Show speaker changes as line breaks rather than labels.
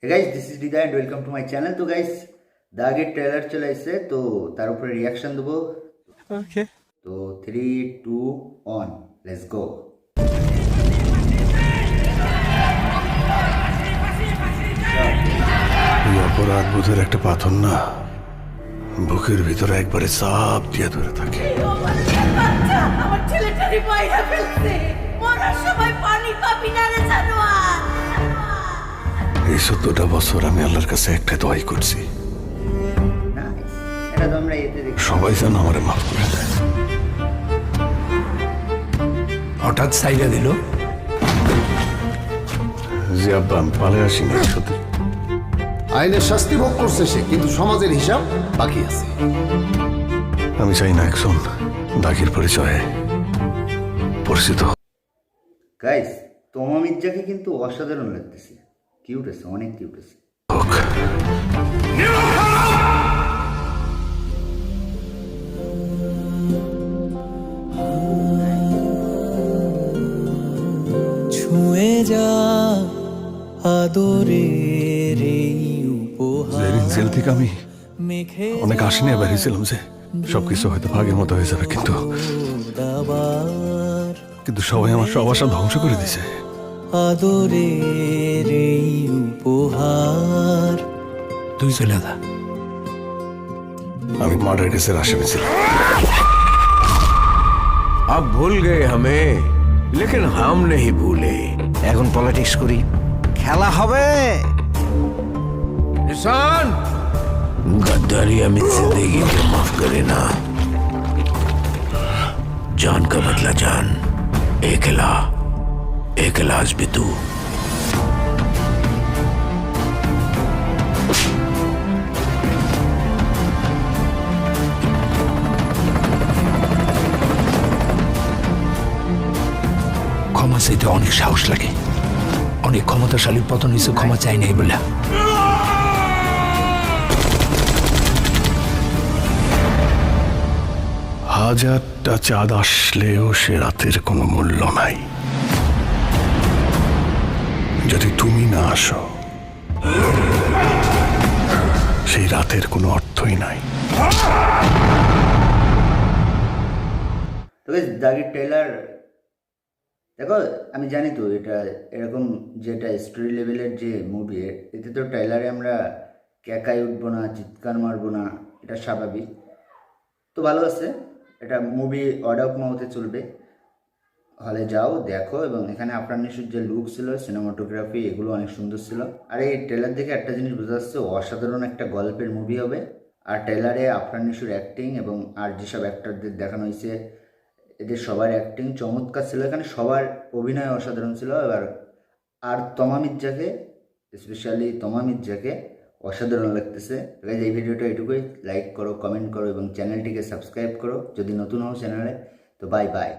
Hey guys, this is Dida and welcome to my channel. तो guys, दागे trailer चला इससे तो तार ऊपर रिएक्शन दबो.
Okay.
तो 3, 2, 1, let's go.
এই অপরাধ বোধের একটা পাথর না, বুকের ভিতরে একবারে চাপ দিয়ে ধরে থাকে।
আমার ছেলেটারে বাইরে ফেলছে, মরার সময় পানি পাবি না রে জানোয়ার।
এই 14টা বছর আমি আল্লাহর কাছে একটা দোয়াই করছি,
Nice. এটা তো আমরা এতে দেখি.
সবাই যেন আমারে মাফ করে দেয়।
হঠাৎ সাইডা দিল।
জি আব্বা, আমি পালে আসি না সত্যি।
আইনের শাস্তি ভোগ করছে সে, কিন্তু সমাজের হিসাব বাকি আছে।
আমি চাই না একজন দাগের পরিচয়ে পরিচিত
Guys, তোমা মির্জাকে কিন্তু অসাধারণ লাগতেছে. কিউট আছে, অনেক কিউট আছে.
হোক।
ছুঁয়ে যা আদরের এই উপহার
জেল থেকে আমি
মেখে
অনেক আশা নিয়ে বেরিয়েছিলাম যে সবকিছু হয়তো ভাগের মতো হয়ে যাবে, কিন্তু সবাই আমার সব আশা ধ্বংস করে দিছে।
আদরের এই উপহার
তুই চলে যা।
আমি মার্ডার কেসের আসামি ছিলাম।
अब भूल गए हमें, लेकिन हम नहीं भूले। এখন পলিটিক্স করি, খেলা হবে। निशान गद्दारी अमित जिंदगी को माफ करे ना, जान का बदला जान, एक इलाज भी तू। ক্ষমা চাইতে অনেক সাহস লাগে, অনেক ক্ষমতাশালী পতন হয়েছে ক্ষমা চাই নাই বলে।
হাজারটা চাঁদ আসলেও সে রাতের কোনো মূল্য নাই যদি তুমি না আসো। সেই রাতের কোনো অর্থই নাই।
তো guys, দাগের ট্রেলার দেখো, আমি জানি তো এটা এরকম যেটা স্টোরি লেভেলের যে মুভি, এতে তো ট্রেলারে আমরা ক্যাকায় উঠবো না, চিৎকার মারবো না, এটা স্বাভাবিক। তো ভালো আছে, এটা মুভি অর্ডার অফ মাউথে চলবে। হলে যাও দেখো, এবং এখানে আপনার নিশুর যে লুক ছিল, সিনেমাটোগ্রাফি, এগুলো অনেক সুন্দর ছিল। আর এই ট্রেলার দেখে একটা জিনিস বোঝা যাচ্ছে, অসাধারণ একটা গল্পের মুভি হবে। আর ট্রেলারে আফরান নিশুর অ্যাক্টিং এবং আর যেসব অ্যাক্টরদের দেখানো হয়েছে, এদের সবার অ্যাক্টিং চমৎকার ছিল, এখানে সবার অভিনয় অসাধারণ ছিল। আর তমা মির্জাকে, স্পেশালি তমা মির্জাকে অসাধারণ লাগতেছে। এই ভিডিওটা এটুকুই, লাইক করো, কমেন্ট করো এবং চ্যানেলটিকে সাবস্ক্রাইব করো যদি নতুন হও চ্যানেলে। তো বাই বাই।